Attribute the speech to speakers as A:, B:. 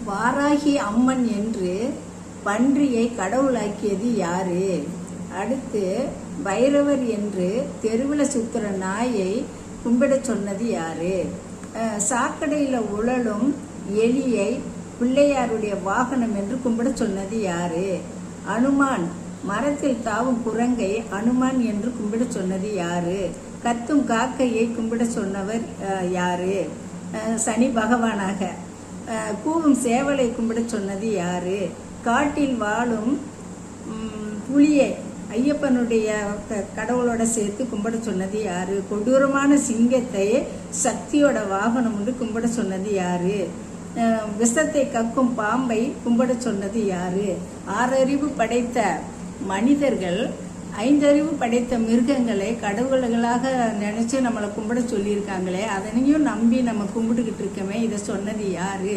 A: வாராகி அம்மன் என்று பன்றியை கடவுளாக்கியது யாரு? அடுத்து பைரவர் என்று தெருவில் சுத்துற நாயை கும்பிட சொன்னது யாரு? சாக்கடையில் உழலும் எலியை பிள்ளையாருடைய வாகனம் என்று கும்பிட சொன்னது யாரு? அனுமான் மரத்தில் தாவும் குரங்கை அனுமான் என்று கும்பிட சொன்னது யாரு? கத்தும் காக்கையை கும்பிட சொன்னவர் யாரு? சனி பகவானாக. கூவும் சேவலை கும்பிட சொன்னது யாரு? காட்டில் வாழும் புலியை ஐயப்பனுடைய கடவுளோட சேர்த்து கும்பிட சொன்னது யாரு? கொடூரமான சிங்கத்தை சக்தியோட வாகனம் என்று கும்பிட சொன்னது யாரு? விஷத்தை கக்கும் பாம்பை கும்பிட சொன்னது யாரு? 6 அறிவு படைத்த மனிதர்கள் 5 அறிவு படைத்த மிருகங்களை கடவுள்களாக நினைச்சு நம்மளை கும்பிட சொல்லியிருக்காங்களே, அதனையும் நம்பி நம்ம கும்பிட்டுக்கிட்டு இருக்கோமே, இதை சொன்னது யாரு?